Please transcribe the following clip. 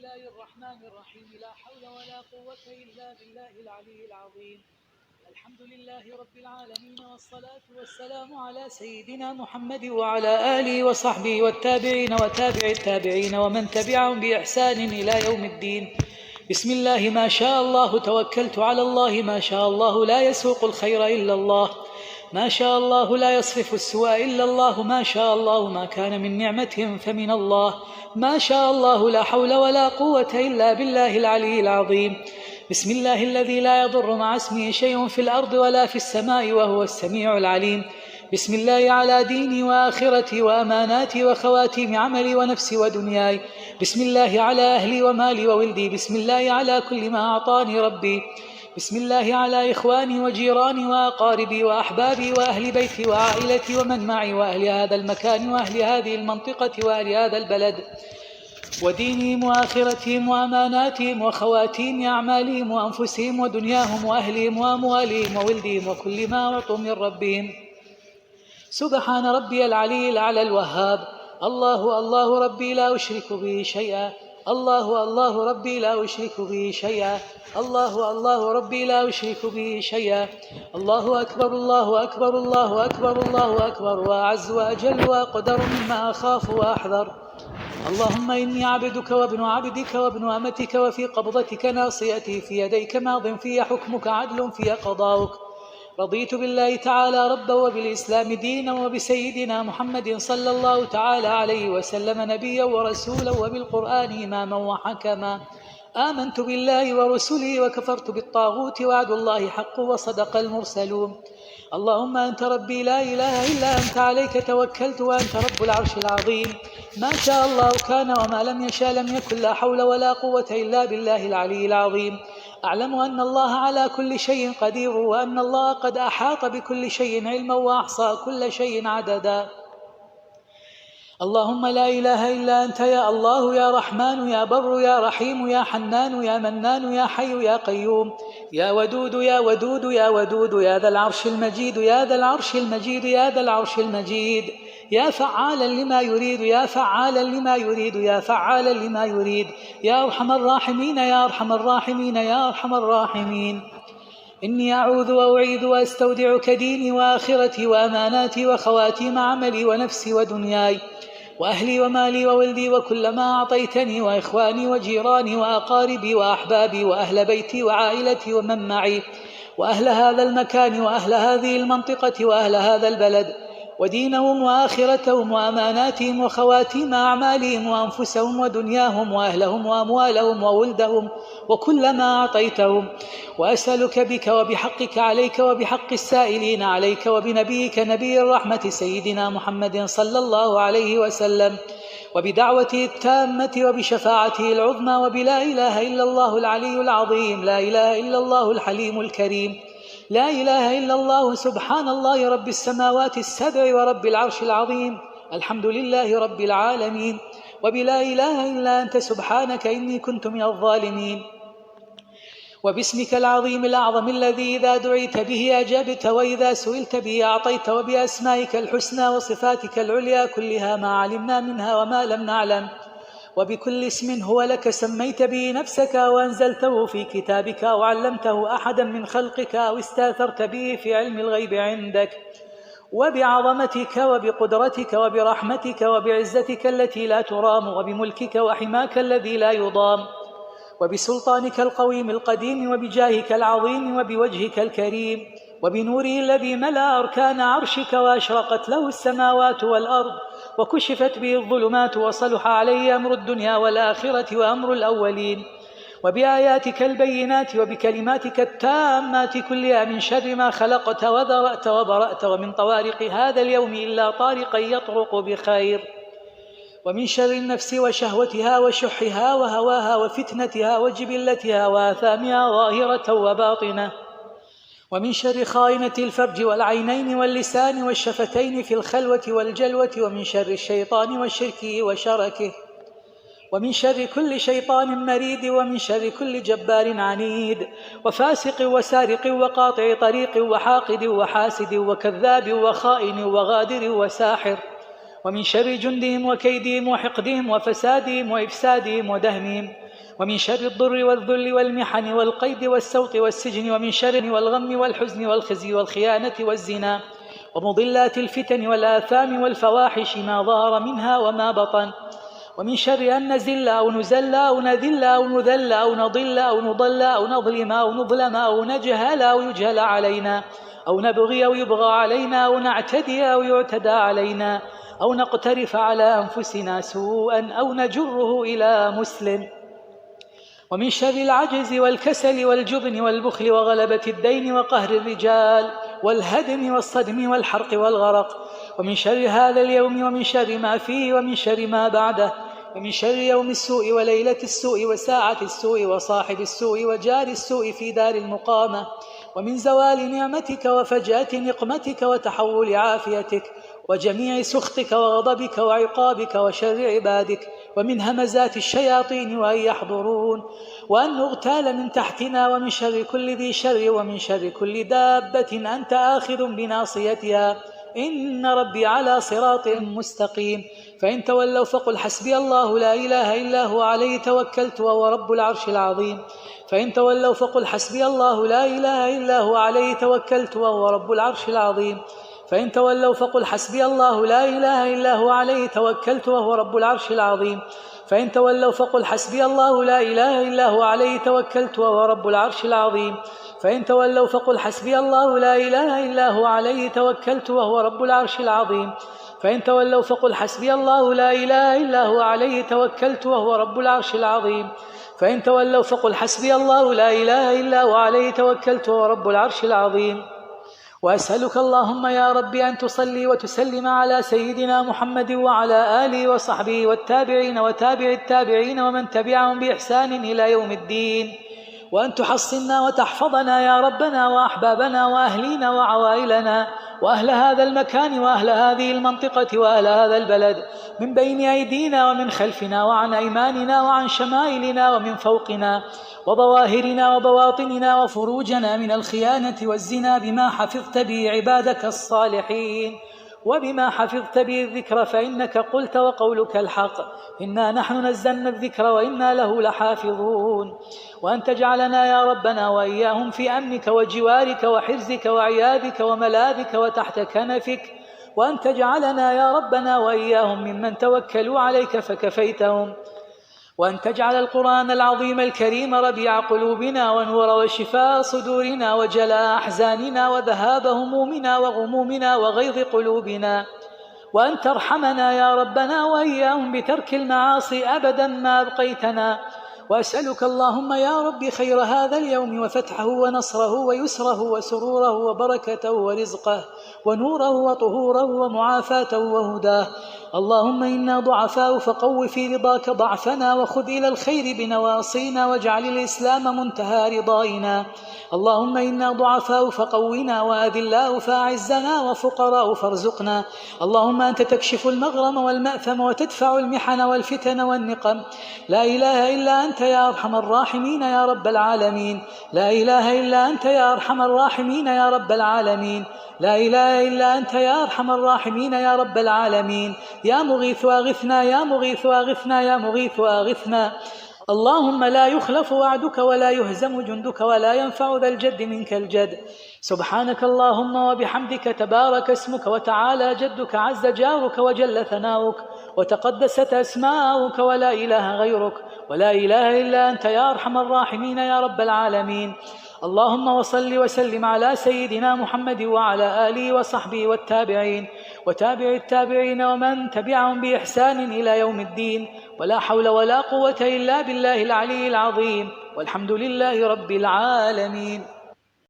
الله الرحمن الرحيم. لا حول ولا قوة إلا بالله العلي العظيم. الحمد لله رب العالمين، والصلاة والسلام على سيدنا محمد وعلى آله وصحبه والتابعين وتابع التابعين ومن تبعهم بإحسان إلى يوم الدين. بسم الله ما شاء الله، توكلت على الله ما شاء الله، لا يسوق الخير إلا الله، ما شاء الله لا يصرف السوء إلا الله، ما شاء الله ما كان من نعمة فمن الله، ما شاء الله لا حول ولا قوة إلا بالله العلي العظيم. بسم الله الذي لا يضر مع اسمه شيء في الأرض ولا في السماء وهو السميع العليم. بسم الله على ديني وآخرتي وأماناتي وخواتيم عملي ونفسي ودنياي. بسم الله على أهلي ومالي وولدي. بسم الله على كل ما أعطاني ربي. بسم الله على إخواني وجيراني وأقاربي وأحبابي وأهل بيتي وعائلتي ومن معي وأهل هذا المكان وأهل هذه المنطقة وأهل هذا البلد، ودينهم وآخرتهم وأماناتهم وخواتيم أعمالهم وأنفسهم ودنياهم وأهلهم وأموالهم وولدهم وكل ما أعطوا من ربهم. سبحان ربي العلي الأعلى الوهاب. الله الله ربي لا أشرك به شيئا. الله الله ربي لا أشرك به شيئا. الله الله ربي لا أشرك به شيئا. الله أكبر الله أكبر الله أكبر الله أكبر، وأعز وأجل وأقدر مما أخاف وأحذر. اللهم إني عبدك وابن عبدك وابن أمتك، وفي قبضتك ناصيتي، في يديك ماض في حكمك، عدل في قضاؤك. رضيت بالله تعالى ربا وبالإسلام دينا وبسيدنا محمد صلى الله تعالى عليه وسلم نبيا ورسولا وبالقرآن إماما وحكما. آمنت بالله ورسله وكفرت بالطاغوت، وعد الله حق وصدق المرسلون. اللهم أنت ربي لا إله إلا أنت، عليك توكلت وأنت رب العرش العظيم. ما شاء الله كان وما لم يشاء لم يكن، لا حول ولا قوة إلا بالله العلي العظيم. أعلم أن الله على كل شيء قدير، وأن الله قد أحاط بكل شيء علما وأحصى كل شيء عددا. اللهم لا إله إلا أنت، يا الله يا رحمن يا بر يا رحيم يا حنان يا منان يا حي يا قيوم، يا ودود يا ودود يا ودود، يا ذا العرش المجيد يا ذا العرش المجيد يا ذا العرش المجيد، يا فعالا لما يريد يا فعالا لما يريد يا فعالا لما يريد، يا أرحم الراحمين يا أرحم الراحمين يا أرحم الراحمين. إني أعوذ وأعيد وأستودعك ديني وآخرتي وأماناتي وخواتيم عملي ونفسي ودنياي وأهلي ومالي وولدي وكل ما أعطيتني، وإخواني وجيراني وأقاربي وأحبابي وأهل بيتي وعائلتي ومن معي، وأهل هذا المكان وأهل هذه المنطقة وأهل هذا البلد، ودينهم وآخرتهم وأماناتهم وخواتيم أعمالهم وأنفسهم ودنياهم وأهلهم وأموالهم وولدهم وكل ما أعطيتهم. وأسألك بك وبحقك عليك وبحق السائلين عليك وبنبيك نبي الرحمة سيدنا محمد صلى الله عليه وسلم، وبدعوته التامة وبشفاعته العظمى، وبلا إله إلا الله العلي العظيم، لا إله إلا الله الحليم الكريم، لا إله إلا الله سبحان الله رب السماوات السبع ورب العرش العظيم. الحمد لله رب العالمين، وبلا إله إلا أنت سبحانك إني كنت من الظالمين. وباسمك العظيم الأعظم الذي إذا دعيت به أجبت، وإذا سئلت به أعطيت، وبأسمائك الحسنى وصفاتك العليا كلها ما علمنا منها وما لم نعلم، وبكل اسم هو لك سميت به نفسك أو أنزلته في كتابك أو علمته أحدا من خلقك أو استأثرت به في علم الغيب عندك، وبعظمتك وبقدرتك وبرحمتك وبعزتك التي لا ترام، وبملكك وحماك الذي لا يضام، وبسلطانك القويم القديم، وبجاهك العظيم، وبوجهك الكريم، وبنوره الذي ملأ أركان عرشك وأشرقت له السماوات والأرض، وكشفت به الظلمات، وصلح عليه أمر الدنيا والآخرة وأمر الأولين، وبآياتك البينات وبكلماتك التامات كلها، من شر ما خلقت وذرأت وبرأت، ومن طوارق هذا اليوم إلا طارقا يطرق بخير، ومن شر النفس وشهوتها وشحها وهواها وفتنتها وجبلتها وآثامها ظاهرة وباطنة، ومن شر خائنة الفرج والعينين واللسان والشفتين في الخلوة والجلوة، ومن شر الشيطان وشركه وشركه، ومن شر كل شيطان مريد، ومن شر كل جبار عنيد وفاسق وسارق وقاطع طريق وحاقد وحاسد وكذاب وخائن وغادر وساحر، ومن شر جندهم وكيدهم وحقدهم وفسادهم وإفسادهم ودهمهم، ومن شر الضر والذل والمحن والقيد والسوط والسجن، ومن شر والغم والحزن والخزي والخيانة والزنا، ومضلات الفتن والآثام والفواحش ما ظهر منها وما بطن، ومن شر أن نزل أو نزل أو نذل أو نذل أو نضل أو نضل أو نظلم أو نظلم أو نجهل أو يجهل علينا أو نبغي أو يبغى علينا أو نعتدي أو يعتدى علينا أو نقترف على أنفسنا سوءا أو نجره إلى مسلم. ومن شر العجز والكسل والجبن والبخل وغلبة الدين وقهر الرجال والهدم والصدم والحرق والغرق، ومن شر هذا اليوم ومن شر ما فيه ومن شر ما بعده، ومن شر يوم السوء وليلة السوء وساعة السوء وصاحب السوء وجار السوء في دار المقامة، ومن زوال نعمتك وفجأة نقمتك وتحول عافيتك وجميع سخطك وغضبك وعقابك وشر عبادك، ومن همزات الشياطين وأن يحضرون، وأن نغتال من تحتنا، ومن شر كل ذي شر، ومن شر كل دابة أنت آخذ بناصيتها، إن ربي على صراط مستقيم. فإن تولوا فقل حسبي الله لا إله إلا هو عليه توكلت وهو رب العرش العظيم. فإن تولوا فقل حسبي الله لا إله إلا هو عليه توكلت وهو رب العرش العظيم. فإن تولوا فقل حسبي الله لا إله إلا هو عليه توكلت وهو رب العرش العظيم. فإن تولوا فقل حسبي الله لا إله إلا هو عليه توكلت وهو رب العرش العظيم. فإن تولوا فقل حسبي الله لا إله إلا هو عليه توكلت وهو رب العرش العظيم. فإن تولوا فقل حسبي الله لا إله إلا هو عليه توكلت وهو رب العرش العظيم. فإن تولوا فقل حسبي الله لا إله إلا هو عليه توكلت وهو رب العرش العظيم. وأسألك اللهم يا ربي أن تصلي وتسلم على سيدنا محمد وعلى آله وصحبه والتابعين وتابع التابعين ومن تبعهم بإحسان إلى يوم الدين، وأن تحصنا وتحفظنا يا ربنا وأحبابنا وأهلينا وعوائلنا وأهل هذا المكان وأهل هذه المنطقة وأهل هذا البلد من بين أيدينا ومن خلفنا وعن أيماننا وعن شمائلنا ومن فوقنا وظواهرنا وبواطننا وفروجنا من الخيانة والزنا بما حفظت به عبادك الصالحين وبما حفظت به الذكر، فإنك قلت وقولك الحق إنا نحن نزلنا الذكر وإنا له لحافظون. وأن تجعلنا يا ربنا وإياهم في أمنك وجوارك وحرزك وعيادك وملاذك وتحت كنفك، وأن تجعلنا يا ربنا وإياهم ممن توكلوا عليك فكفيتهم، وأن تجعل القرآن العظيم الكريم ربيع قلوبنا ونور وشفاء صدورنا وجلاء أحزاننا وذهاب همومنا وغمومنا وغيظ قلوبنا، وأن ترحمنا يا ربنا وإياهم بترك المعاصي أبدا ما أبقيتنا. وأسألك اللهم يا رب خير هذا اليوم وفتحه ونصره ويسره وسروره وبركته ورزقه ونوره وطهوره ومعافاته وهداه. اللهم إنا ضعفاء فقو في رضاك ضعفنا وخذ إلى الخير بنواصينا واجعل الإسلام منتهى رضائنا. اللهم إنا ضعفاء فقونا وأذلاء فأعزنا وفقراء فارزقنا. اللهم أنت تكشف المغرم والمأثم وتدفع المحن والفتن والنقم، لا إله إلا أنت يا أرحم الراحمين يا رب العالمين، لا إله إلا أنت يا أرحم الراحمين يا رب العالمين، لا إله إلا أنت يا أرحم الراحمين يا رب العالمين. يا مغيث أغثنا يا مغيث أغثنا يا مغيث أغثنا. اللهم لا يخلف وعدك ولا يهزم جندك ولا ينفع ذا الجد منك الجد. سبحانك اللهم وبحمدك تبارك اسمك وتعالى جدك عز جارك وجل ثناؤك وتقدست أسماؤك ولا إله غيرك ولا إله إلا أنت يا أرحم الراحمين يا رب العالمين. اللهم وصل وسلم على سيدنا محمد وعلى آله وصحبه والتابعين وتابع التابعين ومن تبعهم بإحسان إلى يوم الدين، ولا حول ولا قوة إلا بالله العلي العظيم، والحمد لله رب العالمين.